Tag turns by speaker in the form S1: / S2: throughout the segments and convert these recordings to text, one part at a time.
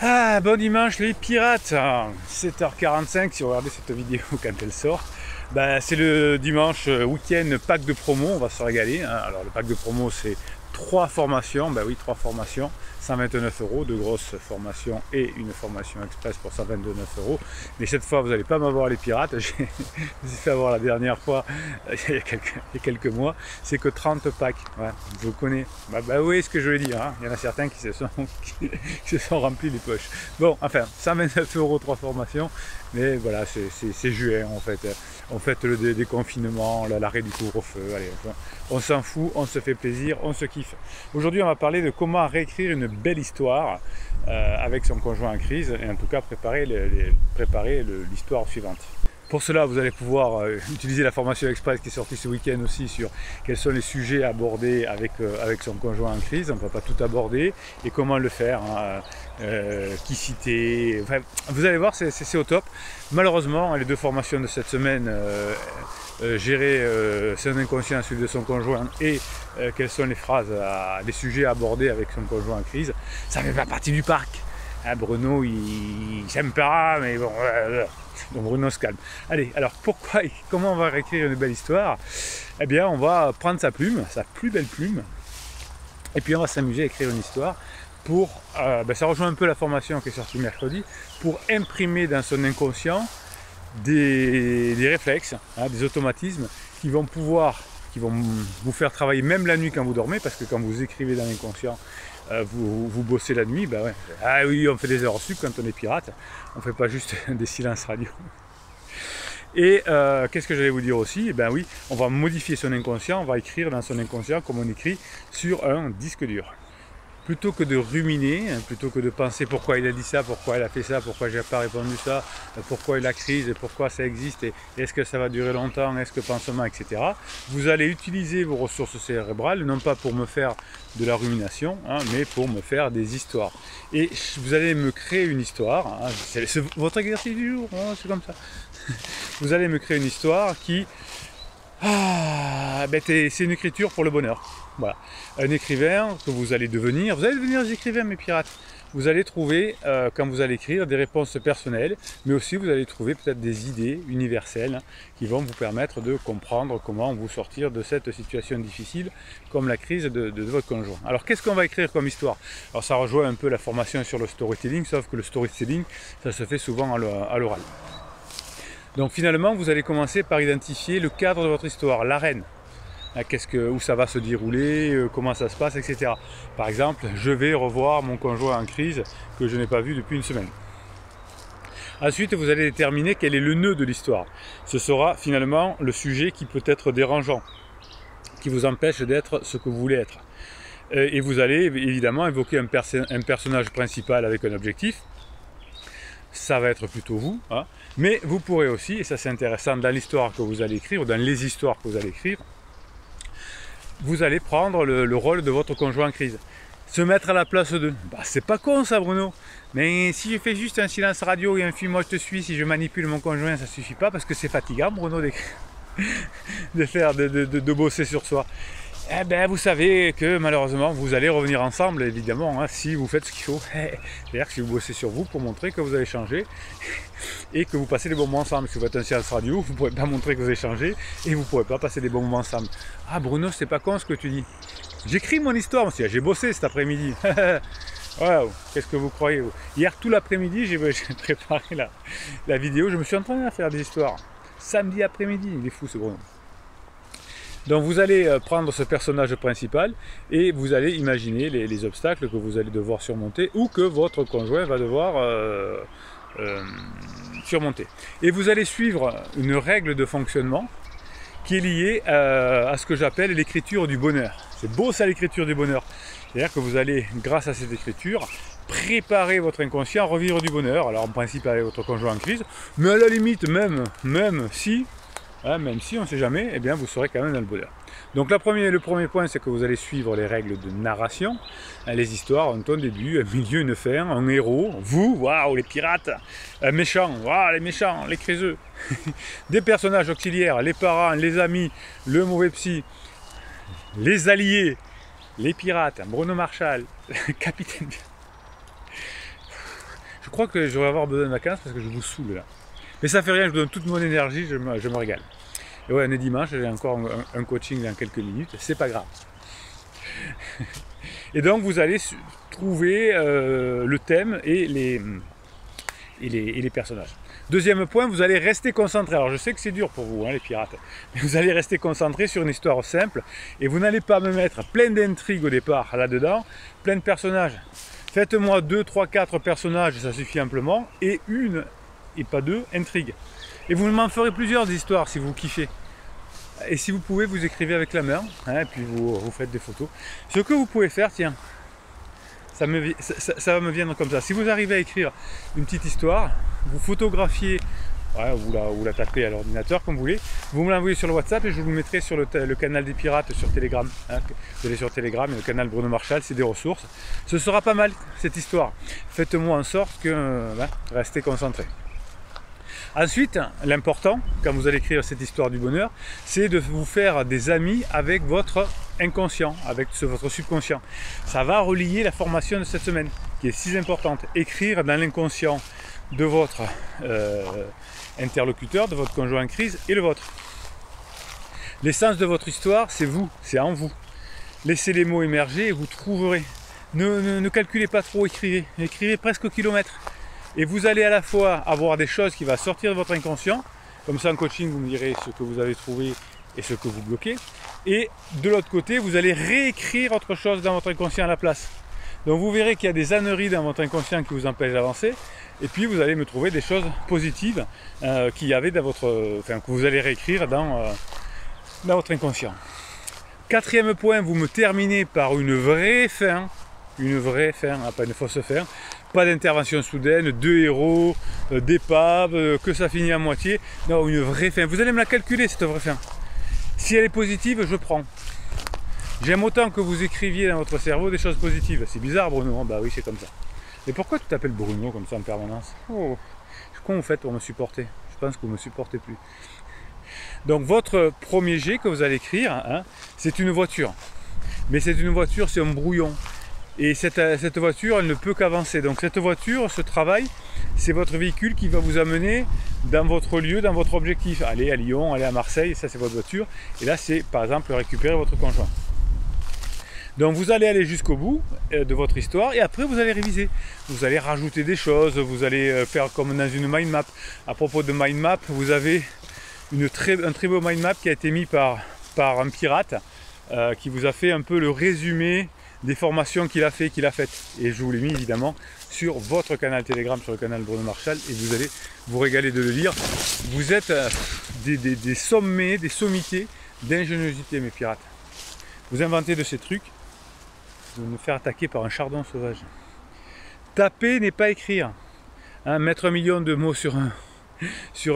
S1: Ah, bon dimanche les pirates, 7h45 si vous regardez cette vidéo quand elle sort. C'est le dimanche week-end pack de promo, on va se régaler. Alors le pack de promo c'est 3 formations, oui 3 formations, 129 €, de grosses formations et une formation express pour 129 €. Mais cette fois vous n'allez pas m'avoir les pirates, j'ai fait avoir la dernière fois il y a quelques mois, c'est que 30 packs, ouais, je vous connais. Oui, ce que je veux dire, hein. Il y en a certains qui se sont remplis les poches. Bon, enfin, 129 €, 3 formations, mais voilà, c'est juin en fait. On fait le déconfinement, l'arrêt du couvre-feu, allez, on s'en fout, on se fait plaisir, on se kiffe. Aujourd'hui, on va parler de comment réécrire une belle histoire avec son conjoint en crise, et en tout cas préparer l'histoire suivante. Pour cela, vous allez pouvoir utiliser la formation express qui est sortie ce week-end aussi sur quels sont les sujets à aborder avec son conjoint en crise. On ne va pas tout aborder et comment le faire, hein, qui citer. Enfin, vous allez voir, c'est au top. Malheureusement, les 2 formations de cette semaine, gérer son inconscient, celui de son conjoint, et quelles sont les phrases, les sujets à aborder avec son conjoint en crise, ça ne fait pas partie du parc. Hein, Bruno, il s'aime pas, mais bon... Donc Bruno se calme. Allez, alors comment on va réécrire une belle histoire? Eh bien, on va prendre sa plume, sa plus belle plume, et puis on va s'amuser à écrire une histoire pour, ça rejoint un peu la formation qui est sortie mercredi, pour imprimer dans son inconscient des réflexes, hein, des automatismes qui vont vous faire travailler même la nuit quand vous dormez, parce que quand vous écrivez dans l'inconscient, vous bossez la nuit, ouais. Ah oui, on fait des heures sup quand on est pirate, on ne fait pas juste des silences radio. Et qu'est-ce que j'allais vous dire aussi? Oui, on va modifier son inconscient, on va écrire dans son inconscient comme on écrit sur un disque dur. Plutôt que de ruminer, plutôt que de penser pourquoi il a dit ça, pourquoi il a fait ça, pourquoi j'ai pas répondu ça, pourquoi il a crise, pourquoi ça existe, et est-ce que ça va durer longtemps, est-ce que pansement, etc. Vous allez utiliser vos ressources cérébrales, non pas pour me faire de la rumination, hein, mais pour me faire des histoires. Et vous allez me créer une histoire, hein, c'est votre exercice du jour, hein, c'est comme ça. Vous allez me créer une histoire qui... c'est une écriture pour le bonheur. Voilà. Un écrivain que vous allez devenir des écrivains mes pirates. Vous allez trouver, quand vous allez écrire, des réponses personnelles, mais aussi vous allez trouver peut-être des idées universelles, hein, qui vont vous permettre de comprendre comment vous sortir de cette situation difficile, comme la crise de votre conjoint. Alors qu'est-ce qu'on va écrire comme histoire? Alors ça rejoint un peu la formation sur le storytelling, sauf que le storytelling, ça se fait souvent à l'oral. Donc finalement, vous allez commencer par identifier le cadre de votre histoire, l'arène. Où ça va se dérouler, comment ça se passe, etc. Par exemple, je vais revoir mon conjoint en crise que je n'ai pas vu depuis une semaine. Ensuite, vous allez déterminer quel est le nœud de l'histoire. Ce sera finalement le sujet qui peut être dérangeant, qui vous empêche d'être ce que vous voulez être. Et vous allez évidemment évoquer un personnage principal avec un objectif. Ça va être plutôt vous, hein. Mais vous pourrez aussi, et ça c'est intéressant dans l'histoire que vous allez écrire, ou dans les histoires que vous allez écrire, vous allez prendre le rôle de votre conjoint en crise. Se mettre à la place d'eux. C'est pas con ça Bruno, mais si je fais juste un silence radio et un film moi je te suis, si je manipule mon conjoint ça suffit pas, parce que c'est fatigant Bruno de bosser sur soi. Vous savez que malheureusement vous allez revenir ensemble évidemment, hein, si vous faites ce qu'il faut. C'est-à-dire que si vous bossez sur vous pour montrer que vous avez changé et que vous passez des bons moments ensemble. Si vous faites un silence radio, vous ne pourrez pas montrer que vous avez changé et vous ne pourrez pas passer des bons moments ensemble. Ah Bruno, c'est pas con ce que tu dis. J'écris mon histoire aussi, j'ai bossé cet après-midi. Wow, qu'est-ce que vous croyez? Hier tout l'après-midi j'ai préparé la vidéo, je me suis entraîné à faire des histoires. Samedi après-midi, il est fou ce Bruno. Donc vous allez prendre ce personnage principal et vous allez imaginer les obstacles que vous allez devoir surmonter ou que votre conjoint va devoir surmonter. Et vous allez suivre une règle de fonctionnement qui est liée à ce que j'appelle l'écriture du bonheur. C'est beau ça, l'écriture du bonheur. C'est-à-dire que vous allez, grâce à cette écriture, préparer votre inconscient à revivre du bonheur. Alors en principe avec votre conjoint en crise, mais à la limite même si on ne sait jamais, vous serez quand même dans le bonheur. Donc le premier point, c'est que vous allez suivre les règles de narration. Les histoires ont un début, un milieu, une fin, un héros, vous, waouh, les pirates, un méchant, waouh, les méchants, les crézeux, des personnages auxiliaires, les parents, les amis, le mauvais psy, les alliés, les pirates, Bruno Marshall, capitaine. crois que je vais avoir besoin de vacances parce que je vous saoule là. Mais ça fait rien, je vous donne toute mon énergie, je me régale. Et ouais, on est dimanche, j'ai encore un coaching dans quelques minutes, c'est pas grave. Et donc vous allez trouver le thème et les personnages. Deuxième point, vous allez rester concentré. Alors je sais que c'est dur pour vous, hein, les pirates, mais vous allez rester concentré sur une histoire simple et vous n'allez pas me mettre plein d'intrigues au départ là-dedans, plein de personnages. Faites-moi 2, 3, 4 personnages, ça suffit amplement, et une, et pas deux, intrigues. Et vous m'en ferez plusieurs d'histoires si vous kiffez. Et si vous pouvez, vous écrivez avec la main, hein, et puis vous faites des photos. Ce que vous pouvez faire, tiens, ça va me viendre comme ça. Si vous arrivez à écrire une petite histoire, vous photographiez, ouais, vous la tapez à l'ordinateur comme vous voulez, vous me l'envoyez sur le WhatsApp et je vous le mettrai sur le canal des pirates sur Telegram. Hein. Vous allez sur Telegram, et le canal Bruno Marchal, c'est des ressources. Ce sera pas mal cette histoire. Faites-moi en sorte que restez concentré. Ensuite, l'important, quand vous allez écrire cette histoire du bonheur, c'est de vous faire des amis avec votre inconscient, avec votre subconscient. Ça va relier la formation de cette semaine, qui est si importante. Écrire dans l'inconscient de votre interlocuteur, de votre conjoint en crise et le vôtre. L'essence de votre histoire, c'est vous, c'est en vous. Laissez les mots émerger et vous trouverez. Ne calculez pas trop, écrivez presque au kilomètre. Et vous allez à la fois avoir des choses qui vont sortir de votre inconscient, comme ça en coaching vous me direz ce que vous avez trouvé et ce que vous bloquez, et de l'autre côté vous allez réécrire autre chose dans votre inconscient à la place. Donc vous verrez qu'il y a des âneries dans votre inconscient qui vous empêchent d'avancer, et puis vous allez me trouver des choses positives qu'il y avait dans que vous allez réécrire dans votre inconscient. Quatrième point, vous me terminez par une vraie fin, pas une fausse fin. Pas d'intervention soudaine, de héros, d'épave, que ça finit à moitié. Non, une vraie fin. Vous allez me la calculer, cette vraie fin. Si elle est positive, je prends. J'aime autant que vous écriviez dans votre cerveau des choses positives. C'est bizarre, Bruno. Bah oui, c'est comme ça. Et pourquoi tu t'appelles Bruno comme ça en permanence? Oh, comment vous faites pour me supporter? Je pense que vous ne me supportez plus. Donc, votre premier jet que vous allez écrire, hein, c'est une voiture. Mais c'est une voiture, c'est un brouillon. Et cette voiture, elle ne peut qu'avancer. Donc cette voiture, ce travail, c'est votre véhicule qui va vous amener dans votre lieu, dans votre objectif. Allez à Lyon, allez à Marseille, ça c'est votre voiture. Et là, c'est par exemple récupérer votre conjoint. Donc vous allez aller jusqu'au bout de votre histoire et après vous allez réviser. Vous allez rajouter des choses, vous allez faire comme dans une mind map. À propos de mind map, vous avez un très beau mind map qui a été mis par un pirate qui vous a fait un peu le résumé des formations qu'il a faites. Et je vous l'ai mis évidemment sur votre canal Telegram, sur le canal Bruno Marchal, et vous allez vous régaler de le lire. Vous êtes des sommets, des sommités d'ingéniosité, mes pirates. Vous inventez de ces trucs, vous me faire attaquer par un chardon sauvage. Taper n'est pas écrire. Hein, mettre 1 million de mots sur un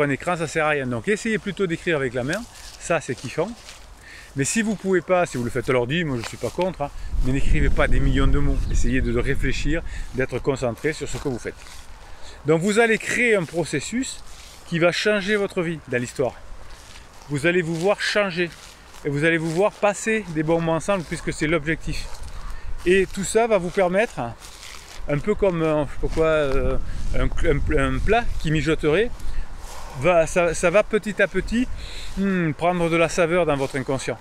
S1: écran, ça sert à rien. Donc essayez plutôt d'écrire avec la main, ça c'est kiffant. Mais si vous ne pouvez pas, si vous le faites à l'ordi, moi je ne suis pas contre, hein, mais n'écrivez pas des millions de mots. Essayez de réfléchir, d'être concentré sur ce que vous faites. Donc vous allez créer un processus qui va changer votre vie dans l'histoire. Vous allez vous voir changer et vous allez vous voir passer des bons moments ensemble puisque c'est l'objectif. Et tout ça va vous permettre, un peu comme un plat qui mijoterait, ça va petit à petit prendre de la saveur dans votre inconscient.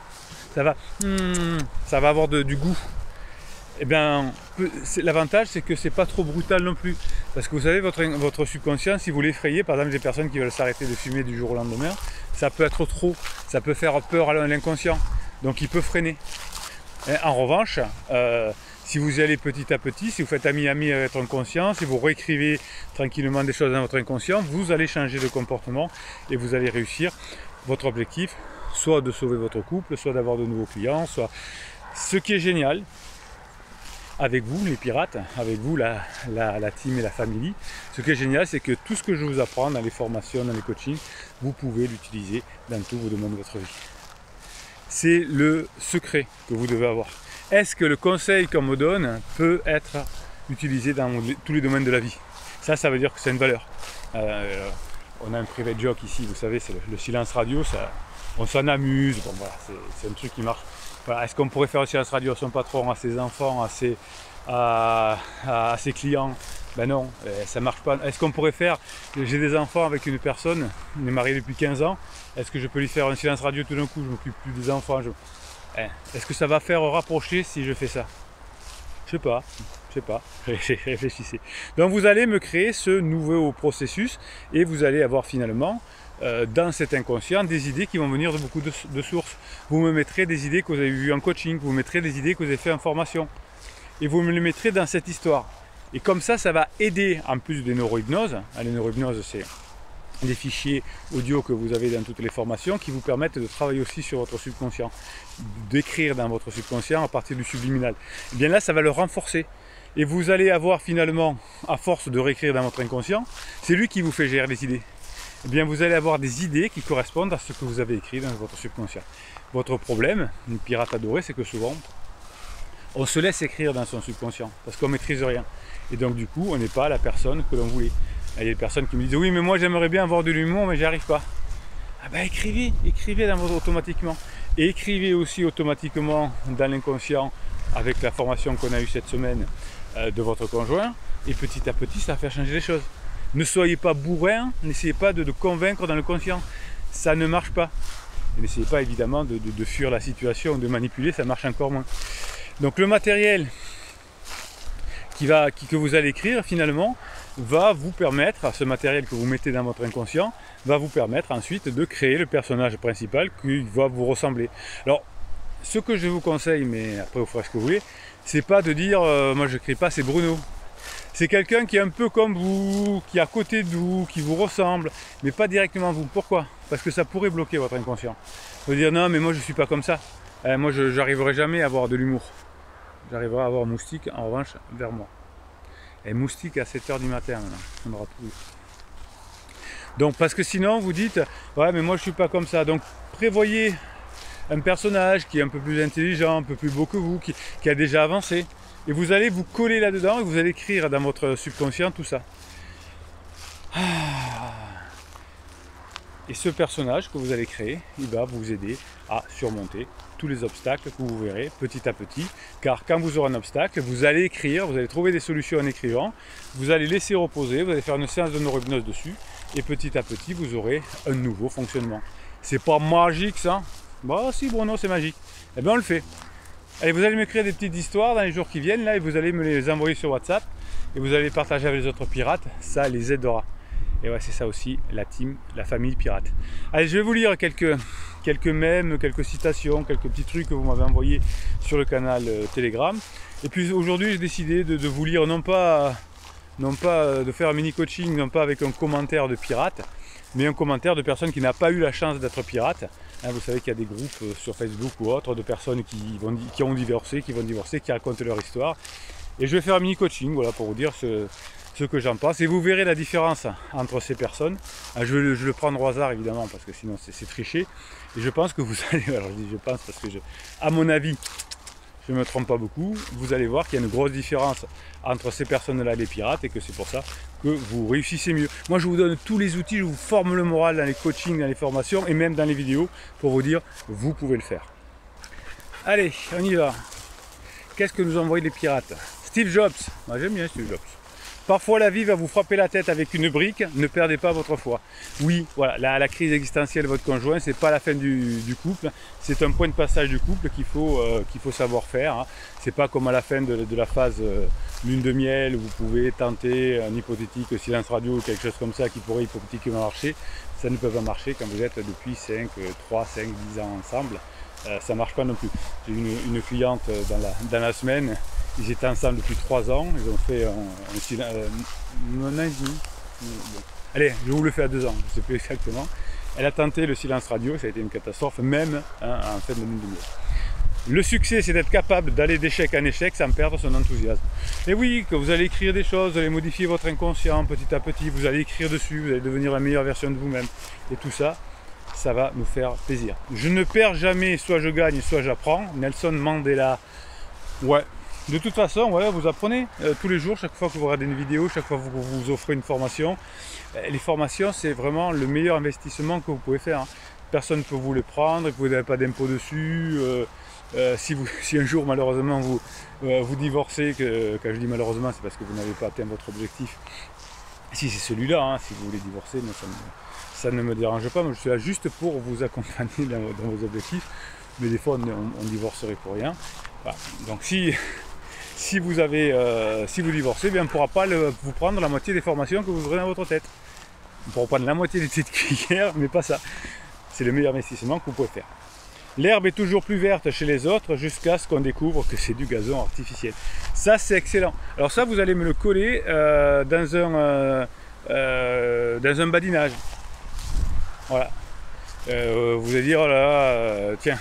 S1: Ça va avoir du goût. Et bien, l'avantage, c'est que c'est pas trop brutal non plus. Parce que vous savez, votre subconscient, si vous l'effrayez, par exemple, des personnes qui veulent s'arrêter de fumer du jour au lendemain, ça peut être trop. Ça peut faire peur à l'inconscient. Donc, il peut freiner. Et en revanche, si vous y allez petit à petit, si vous faites ami-ami avec votre inconscient, si vous réécrivez tranquillement des choses dans votre inconscient, vous allez changer de comportement et vous allez réussir votre objectif, soit de sauver votre couple, soit d'avoir de nouveaux clients, soit... Ce qui est génial, avec vous les pirates, avec vous la team et la famille, ce qui est génial, c'est que tout ce que je vous apprends dans les formations, dans les coachings, vous pouvez l'utiliser dans tous vos domaines de votre vie. C'est le secret que vous devez avoir. Est-ce que le conseil qu'on me donne peut être utilisé dans tous les domaines de la vie? Ça veut dire que c'est une valeur. On a un private joke ici, vous savez, c'est le silence radio, on s'en amuse, bon, voilà, c'est un truc qui marche. Voilà, est-ce qu'on pourrait faire un silence radio à son patron, à ses enfants, à ses clients? Ben non, ça marche pas. Est-ce qu'on pourrait faire, j'ai des enfants avec une personne, on est marié depuis 15 ans, est-ce que je peux lui faire un silence radio tout d'un coup, je m'occupe plus des enfants, est-ce que ça va faire rapprocher si je fais ça? Je sais pas, réfléchissez. Donc vous allez me créer ce nouveau processus et vous allez avoir finalement dans cet inconscient des idées qui vont venir de beaucoup de sources. Vous me mettrez des idées que vous avez vues en coaching, vous mettrez des idées que vous avez fait en formation et vous me les mettrez dans cette histoire. Et comme ça va aider en plus des neurohypnoses. Les neurohypnoses, c'est des fichiers audio que vous avez dans toutes les formations qui vous permettent de travailler aussi sur votre subconscient, d'écrire dans votre subconscient à partir du subliminal. Et bien là, ça va le renforcer. Et vous allez avoir finalement, à force de réécrire dans votre inconscient, c'est lui qui vous fait gérer les idées. Et bien vous allez avoir des idées qui correspondent à ce que vous avez écrit dans votre subconscient. Votre problème, une pirate adorée, c'est que souvent, on se laisse écrire dans son subconscient parce qu'on ne maîtrise rien. Et donc du coup, on n'est pas la personne que l'on voulait. Il y a des personnes qui me disent oui, mais moi j'aimerais bien avoir de l'humour, mais j'y arrive pas. Ah ben écrivez dans votre automatiquement. Et écrivez aussi automatiquement dans l'inconscient avec la formation qu'on a eue cette semaine de votre conjoint. Et petit à petit, ça va faire changer les choses. Ne soyez pas bourrin, n'essayez pas de convaincre dans le conscient. Ça ne marche pas. Et n'essayez pas évidemment de fuir la situation, de manipuler, ça marche encore moins. Donc le matériel que vous allez écrire finalement va vous permettre, ce matériel que vous mettez dans votre inconscient, va vous permettre ensuite de créer le personnage principal qui va vous ressembler. Alors, ce que je vous conseille, mais après vous ferez ce que vous voulez, c'est pas de dire moi je n'écris pas, c'est Bruno. C'est quelqu'un qui est un peu comme vous, qui est à côté de vous, qui vous ressemble, mais pas directement vous. Pourquoi? Parce que ça pourrait bloquer votre inconscient. Vous dire non mais moi je suis pas comme ça. Moi je n'arriverai jamais à avoir de l'humour. J'arriverai à avoir Moustique en revanche vers moi. Et Moustique à 7h du matin maintenant, on aura tout. Donc parce que sinon vous dites ouais mais moi je suis pas comme ça. Donc prévoyez un personnage qui est un peu plus intelligent, un peu plus beau que vous, qui a déjà avancé. Et vous allez vous coller là-dedans et vous allez écrire dans votre subconscient tout ça. Et ce personnage que vous allez créer, il va vous aider à surmonter tous les obstacles que vous verrez petit à petit. Car quand vous aurez un obstacle, vous allez écrire, vous allez trouver des solutions en écrivant, vous allez laisser reposer, vous allez faire une séance de neurohypnose dessus, et petit à petit, vous aurez un nouveau fonctionnement. C'est pas magique ça? Bah si Bruno, c'est magique. Eh bien on le fait. Allez, vous allez me créer des petites histoires dans les jours qui viennent, là, et vous allez me les envoyer sur WhatsApp, et vous allez les partager avec les autres pirates, ça les aidera. Et ouais, c'est ça aussi, la team, la famille pirate. Allez, je vais vous lire quelques mèmes, quelques citations, quelques petits trucs que vous m'avez envoyés sur le canal Telegram. Et puis aujourd'hui, j'ai décidé de vous lire, non pas de faire un mini coaching, non pas avec un commentaire de pirate, mais un commentaire de personne qui n'a pas eu la chance d'être pirate. Hein, vous savez qu'il y a des groupes sur Facebook ou autres de personnes qui ont divorcé, qui vont divorcer, qui racontent leur histoire. Et je vais faire un mini coaching, voilà, pour vous dire ce que j'en pense. Et vous verrez la différence entre ces personnes. Je vais le prendre au hasard évidemment, parce que sinon c'est tricher. Et je pense que vous allez, alors je dis je pense parce que à mon avis, je ne me trompe pas beaucoup, vous allez voir qu'il y a une grosse différence entre ces personnes-là et les pirates, et que c'est pour ça que vous réussissez mieux. Moi je vous donne tous les outils, je vous forme le moral dans les coachings, dans les formations, et même dans les vidéos, pour vous dire, vous pouvez le faire. Allez, on y va. Qu'est-ce que nous envoient les pirates? Steve Jobs, moi j'aime bien Steve Jobs. Parfois la vie va vous frapper la tête avec une brique, ne perdez pas votre foi. Oui, voilà, la crise existentielle de votre conjoint, c'est pas la fin du couple, c'est un point de passage du couple qu'il faut savoir faire. Hein. C'est pas comme à la fin de la phase lune de miel où vous pouvez tenter un hypothétique silence radio ou quelque chose comme ça qui pourrait hypothétiquement marcher. Ça ne peut pas marcher quand vous êtes depuis 3, 5, 10 ans ensemble. Ça ne marche pas non plus. J'ai une cliente dans la semaine. Ils étaient ensemble depuis 3 ans, ils ont fait un an et demi. Bon. Allez, je vous le fais à 2 ans, je ne sais plus exactement. Elle a tenté le silence radio, ça a été une catastrophe, même en fin de lune de miel. Le succès, c'est d'être capable d'aller d'échec en échec sans perdre son enthousiasme. Et oui, que vous allez écrire des choses, vous allez modifier votre inconscient petit à petit, vous allez écrire dessus, vous allez devenir la meilleure version de vous-même. Et tout ça, ça va nous faire plaisir. Je ne perds jamais, soit je gagne, soit j'apprends. Nelson Mandela, ouais. De toute façon, ouais, vous apprenez tous les jours, chaque fois que vous regardez une vidéo, chaque fois que vous offrez une formation. Les formations, c'est vraiment le meilleur investissement que vous pouvez faire. Hein. Personne ne peut vous les prendre, vous n'avez pas d'impôt dessus. si un jour malheureusement vous divorcez, quand je dis malheureusement c'est parce que vous n'avez pas atteint votre objectif, si c'est celui-là, hein, si vous voulez divorcer, moi, ça ne me dérange pas, moi je suis là juste pour vous accompagner dans vos objectifs, mais des fois on divorcerait pour rien. Voilà. Donc si vous divorcez, bien, on ne pourra pas vous prendre la moitié des formations que vous aurez dans votre tête. On pourra prendre la moitié des têtes de cuillère, mais pas ça. C'est le meilleur investissement que vous pouvez faire. L'herbe est toujours plus verte chez les autres jusqu'à ce qu'on découvre que c'est du gazon artificiel. Ça, c'est excellent. Alors ça, vous allez me le coller dans un badinage. Voilà. Vous allez dire, oh là, tiens,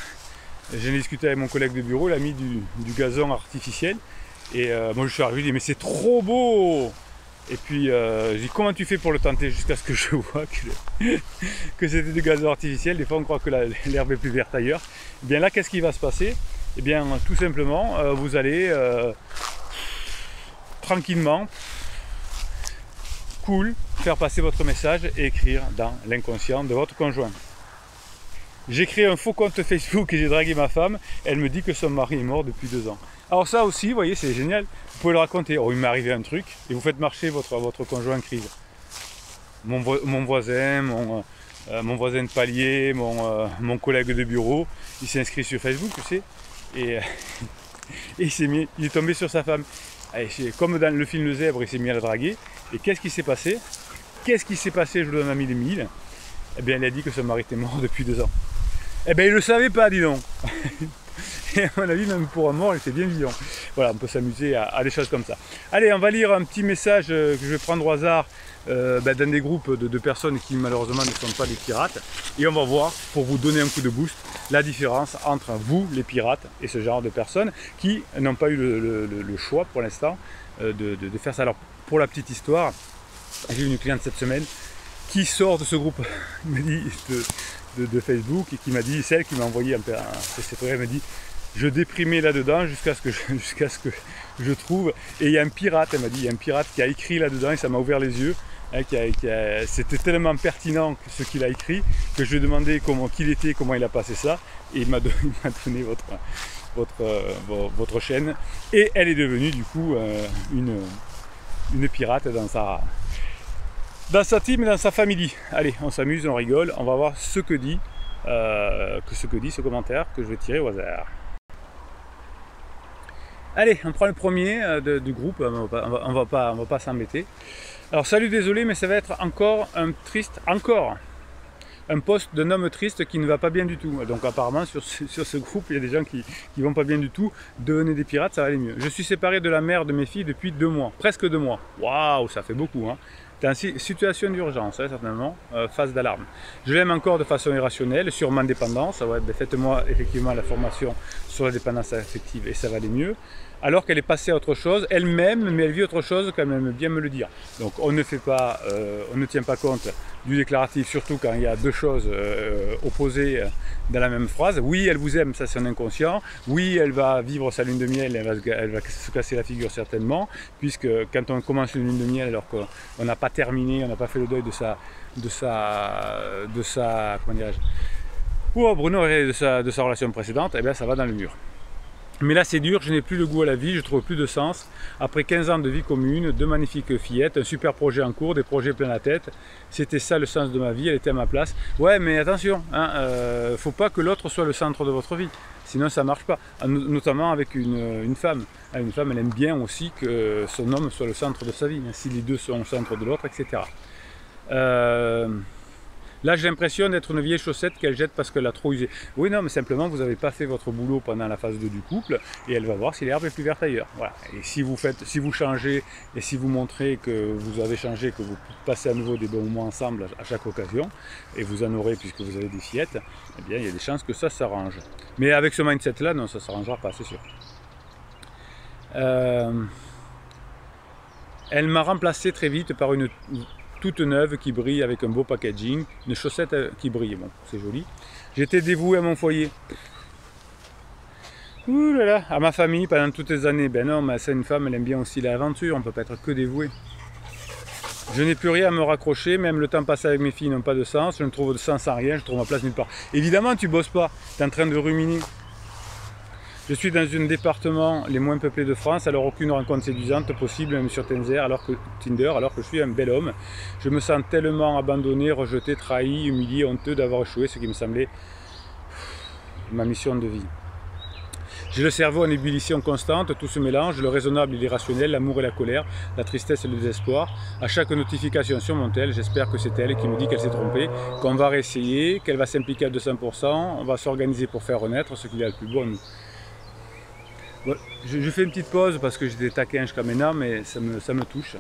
S1: j'ai discuté avec mon collègue de bureau, il a mis du gazon artificiel. Et moi, je suis arrivé, je dis, mais c'est trop beau! Et puis, je dis, comment tu fais pour le tenter jusqu'à ce que je vois que c'était du gazon artificiel. Des fois, on croit que l'herbe est plus verte ailleurs. Et bien là, qu'est-ce qui va se passer? Eh bien, tout simplement, vous allez tranquillement, cool, faire passer votre message et écrire dans l'inconscient de votre conjoint. J'ai créé un faux compte Facebook et j'ai dragué ma femme. Elle me dit que son mari est mort depuis 2 ans. Alors ça aussi, vous voyez, c'est génial. Vous pouvez le raconter. Oh, il m'est arrivé un truc et vous faites marcher votre conjoint en crise. Mon voisin, mon voisin de palier, mon collègue de bureau, il s'est inscrit sur Facebook, tu sais, et il est tombé sur sa femme. Allez, comme dans le film Le Zèbre, il s'est mis à la draguer. Et qu'est-ce qui s'est passé? Je vous donne un mille mille. Eh bien, il a dit que son mari était mort depuis 2 ans. Eh bien, il ne le savait pas, dis donc. Et à mon avis, même pour un mort, il était bien vivant. Voilà, on peut s'amuser à des choses comme ça. Allez, on va lire un petit message que je vais prendre au hasard dans des groupes de personnes qui malheureusement ne sont pas des pirates. Et on va voir, pour vous donner un coup de boost, la différence entre vous, les pirates, et ce genre de personnes qui n'ont pas eu le choix pour l'instant de faire ça. Alors, pour la petite histoire, j'ai eu une cliente cette semaine qui sort de ce groupe de Facebook et qui m'a dit, celle qui m'a envoyé elle m'a dit, je déprimais là-dedans jusqu'à ce que je trouve, et il y a un pirate, elle m'a dit, il y a un pirate qui a écrit là-dedans et ça m'a ouvert les yeux, hein, c'était tellement pertinent ce qu'il a écrit que je lui ai demandé qui il était, comment il a passé ça, et il m'a donné votre chaîne, et elle est devenue du coup une pirate dans sa team et dans sa famille. Allez, on s'amuse, on rigole, on va voir ce que dit ce commentaire que je vais tirer au hasard. Allez, on prend le premier du groupe, on va pas s'embêter. Alors salut, désolé, mais ça va être encore un post d'un homme triste qui ne va pas bien du tout. Donc apparemment sur ce groupe, il y a des gens qui vont pas bien du tout. Devenez des pirates, ça va aller mieux. Je suis séparé de la mère de mes filles depuis 2 mois, presque 2 mois. Waouh, ça fait beaucoup, hein. T'es en situation d'urgence, hein, certainement, phase d'alarme. Je l'aime encore de façon irrationnelle, sur ma dépendance. Ouais, ben faites-moi effectivement la formation sur la dépendance affective et ça va aller mieux. Alors qu'elle est passée à autre chose, elle-même, mais elle vit autre chose quand elle aime bien me le dire. Donc on ne tient pas compte du déclaratif, surtout quand il y a 2 choses opposées dans la même phrase. Oui, elle vous aime, ça c'est un inconscient. Oui, elle va vivre sa lune de miel, elle va se casser la figure certainement, puisque quand on commence une lune de miel alors qu'on n'a pas terminé, on n'a pas fait le deuil de sa comment dirais-je, Bruno, de sa relation précédente, eh bien ça va dans le mur. Mais là c'est dur, je n'ai plus le goût à la vie, je trouve plus de sens. Après 15 ans de vie commune, 2 magnifiques fillettes, un super projet en cours, des projets plein la tête. C'était ça le sens de ma vie, elle était à ma place. Ouais, mais attention, hein, faut pas que l'autre soit le centre de votre vie. Sinon ça marche pas, notamment avec une femme. Une femme, elle aime bien aussi que son homme soit le centre de sa vie, si les deux sont au centre de l'autre, etc. Là, j'ai l'impression d'être une vieille chaussette qu'elle jette parce qu'elle a trop usé. Oui, non, mais simplement, vous n'avez pas fait votre boulot pendant la phase 2 du couple et elle va voir si l'herbe est plus verte ailleurs. Voilà. Et si vous changez et si vous montrez que vous avez changé, que vous passez à nouveau des bons moments ensemble à chaque occasion, et vous en aurez puisque vous avez des fillettes, eh bien, il y a des chances que ça s'arrange. Mais avec ce mindset-là, non, ça ne s'arrangera pas, c'est sûr. Elle m'a remplacé très vite par une toute neuve qui brille avec un beau packaging, une chaussette qui brille, bon, c'est joli. J'étais dévoué à mon foyer. Ouh là là, à ma famille pendant toutes les années. Ben non, mais c'est une femme, elle aime bien aussi l'aventure, on ne peut pas être que dévoué. Je n'ai plus rien à me raccrocher, même le temps passé avec mes filles n'a pas de sens, je ne trouve de sens à rien, je trouve ma place nulle part. Évidemment, tu bosses pas, tu es en train de ruminer. Je suis dans un département les moins peuplés de France, alors aucune rencontre séduisante possible, même sur Tinder, alors que je suis un bel homme. Je me sens tellement abandonné, rejeté, trahi, humilié, honteux d'avoir échoué, ce qui me semblait ma mission de vie. J'ai le cerveau en ébullition constante, tout se mélange, le raisonnable et l'irrationnel, l'amour et la colère, la tristesse et le désespoir. À chaque notification sur mon tel, j'espère que c'est elle qui me dit qu'elle s'est trompée, qu'on va réessayer, qu'elle va s'impliquer à 200%, on va s'organiser pour faire renaître ce qu'il y a le plus beau en nous. Bon, je fais une petite pause parce que j'étais taquin jusqu'à maintenant, mais ça me touche.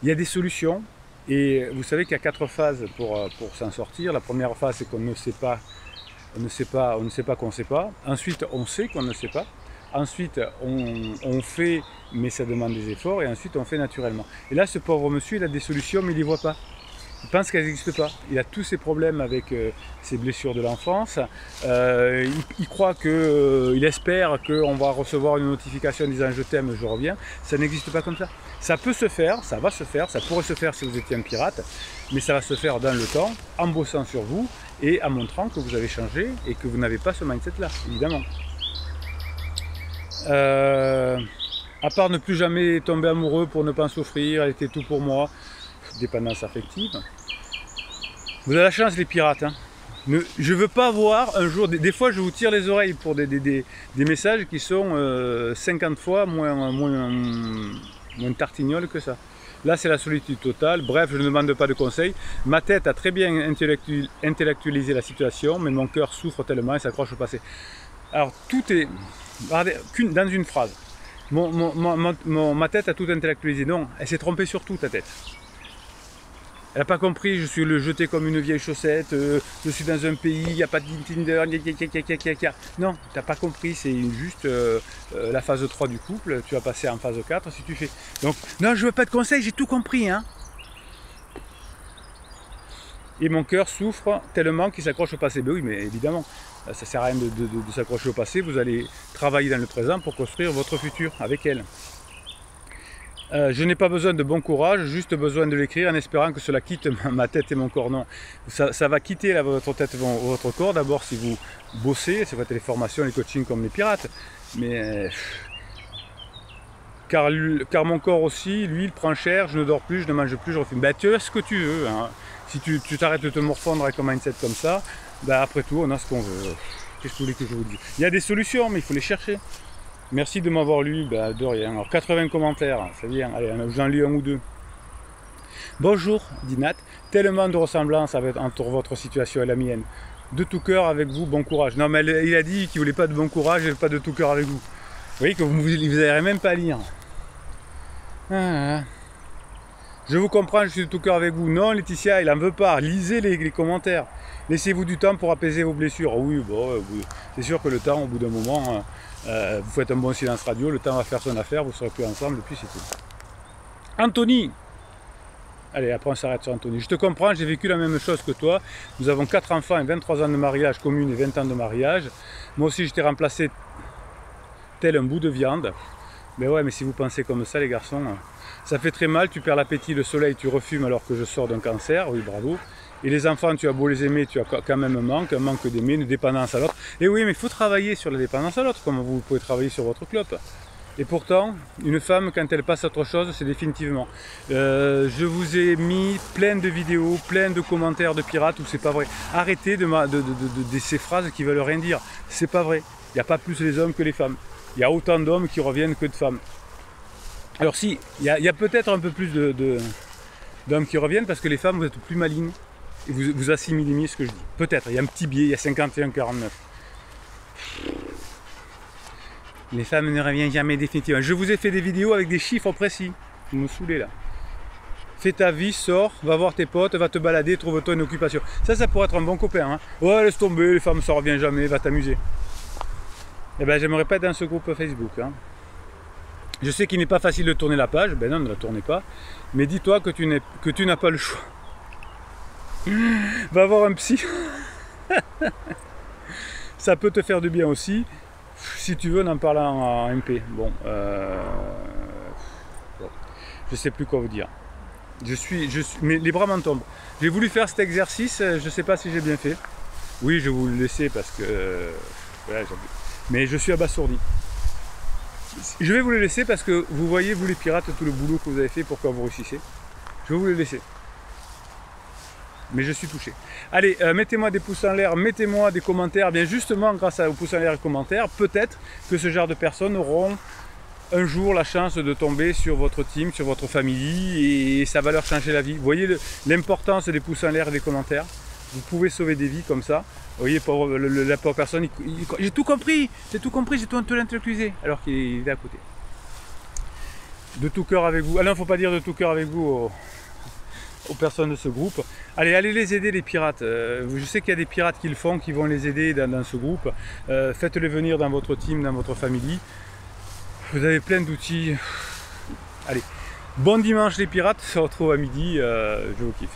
S1: Il y a des solutions, et vous savez qu'il y a 4 phases pour s'en sortir. La première phase, c'est qu'on ne sait pas. On ne sait pas qu'on ne sait pas. Ensuite, on sait qu'on ne sait pas. Ensuite, on fait, mais ça demande des efforts. Et ensuite, on fait naturellement. Et là, ce pauvre monsieur, il a des solutions, mais il ne les voit pas. Il pense qu'elles n'existent pas. Il a tous ses problèmes avec ses blessures de l'enfance. Il croit il espère qu'on va recevoir une notification disant je t'aime, je reviens. Ça n'existe pas comme ça. Ça peut se faire, ça va se faire, ça pourrait se faire si vous étiez un pirate, mais ça va se faire dans le temps, en bossant sur vous et en montrant que vous avez changé et que vous n'avez pas ce mindset-là, évidemment. À part ne plus jamais tomber amoureux pour ne pas en souffrir, elle était tout pour moi, dépendance affective. Vous avez la chance les pirates, hein. Je ne veux pas voir un jour, des fois je vous tire les oreilles pour des messages qui sont 50 fois moins tartignoles que ça. Là c'est la solitude totale, bref je ne demande pas de conseils. Ma tête a très bien intellectualisé la situation, mais mon cœur souffre tellement et s'accroche au passé. Alors tout est, regardez, dans une phrase, ma tête a tout intellectualisé, non, elle s'est trompée sur tout ta tête. Elle n'a pas compris, je suis le jeté comme une vieille chaussette, je suis dans un pays, il n'y a pas de Tinder, non, tu n'as pas compris, c'est juste la phase 3 du couple, tu vas passer en phase 4 si tu fais. Donc, non, je ne veux pas de conseils, j'ai tout compris. Hein. Et mon cœur souffre tellement qu'il s'accroche au passé. Ben oui, mais évidemment, ça ne sert à rien de s'accrocher au passé, vous allez travailler dans le présent pour construire votre futur avec elle. Je n'ai pas besoin de bon courage, juste besoin de l'écrire en espérant que cela quitte ma tête et mon corps. Non, ça va quitter là, votre tête et votre corps d'abord si vous bossez, si vous faites les formations, les coachings comme les pirates. Mais car mon corps aussi, lui, il prend cher, je ne dors plus, je ne mange plus, je refume. Ben, tu as ce que tu veux. Hein. Si tu t'arrêtes de te morfondre avec un mindset comme ça, ben, après tout, on a ce qu'on veut. Qu'est-ce que vous voulez que je vous dise? Il y a des solutions, mais il faut les chercher. Merci de m'avoir lu, bah de rien. Alors 80 commentaires, c'est bien. Allez, j'en lis un ou deux. Bonjour, dit Nat. Tellement de ressemblances entre votre situation et la mienne. De tout cœur avec vous, bon courage. Non, mais il a dit qu'il ne voulait pas de bon courage et pas de tout cœur avec vous. Vous voyez que vous n'arrivez même pas à lire. Je vous comprends, je suis de tout cœur avec vous. Non, Laetitia, il n'en veut pas. Lisez les commentaires. Laissez-vous du temps pour apaiser vos blessures. Oui, bon, c'est sûr que le temps, au bout d'un moment, vous faites un bon silence radio, le temps va faire son affaire, vous ne serez plus ensemble, et puis c'est tout. Anthony, allez, après on s'arrête sur Anthony. Je te comprends, j'ai vécu la même chose que toi. Nous avons 4 enfants et 23 ans de mariage commune et 20 ans de mariage. Moi aussi, je t'ai remplacé tel un bout de viande. Mais ouais, mais si vous pensez comme ça, les garçons, ça fait très mal, tu perds l'appétit, le soleil, tu refumes alors que je sors d'un cancer, oui, bravo. Et les enfants, tu as beau les aimer, tu as quand même un manque d'aimer, une dépendance à l'autre. Et oui, mais il faut travailler sur la dépendance à l'autre, comme vous pouvez travailler sur votre clope. Et pourtant, une femme, quand elle passe à autre chose, c'est définitivement. Je vous ai mis plein de vidéos, plein de commentaires de pirates où c'est pas vrai. Arrêtez de ces phrases qui veulent rien dire. C'est pas vrai. Il n'y a pas plus les hommes que les femmes. Il y a autant d'hommes qui reviennent que de femmes. Alors si, il y a peut-être un peu plus d'hommes qui reviennent parce que les femmes, vous êtes plus malignes. Et vous assimilez mieux ce que je dis. Peut-être, il y a un petit biais, il y a 51-49. Les femmes ne reviennent jamais définitivement. Je vous ai fait des vidéos avec des chiffres précis. Vous me saoulez là. Fais ta vie, sors, va voir tes potes, va te balader, trouve-toi une occupation. Ça pourrait être un bon copain. Hein. Ouais, laisse tomber, les femmes, ça ne revient jamais, va t'amuser. Eh bien, j'aimerais pas être dans ce groupe Facebook. Hein. Je sais qu'il n'est pas facile de tourner la page. Ben non, ne la tournez pas. Mais dis-toi que tu n'as pas le choix. Va voir un psy. Ça peut te faire du bien aussi. Si tu veux, on en parle en MP. Bon, je sais plus quoi vous dire. Mais les bras m'en tombent. J'ai voulu faire cet exercice, je ne sais pas si j'ai bien fait. Oui, je vais vous le laisser parce que... voilà, mais je suis abasourdi. Je vais vous le laisser parce que vous voyez, vous les pirates, tout le boulot que vous avez fait pour que vous réussissez. Je vais vous le laisser. Mais je suis touché. Allez, mettez-moi des pouces en l'air, mettez-moi des commentaires. Bien justement, grâce aux pouces en l'air et aux commentaires, peut-être que ce genre de personnes auront un jour la chance de tomber sur votre team, sur votre famille, et ça va leur changer la vie. Vous voyez l'importance des pouces en l'air et des commentaires. Vous pouvez sauver des vies comme ça. Vous voyez, la pauvre personne, j'ai tout compris, j'ai tout compris, j'ai tout intellectualisé, alors qu'il est à côté. De tout cœur avec vous. Ah non, il ne faut pas dire de tout cœur avec vous aux personnes de ce groupe. Allez les aider, les pirates. Je sais qu'il y a des pirates qui le font, qui vont les aider dans ce groupe. Faites-les venir dans votre team, dans votre famille. Vous avez plein d'outils. Allez, bon dimanche les pirates, on se retrouve à midi, je vous kiffe.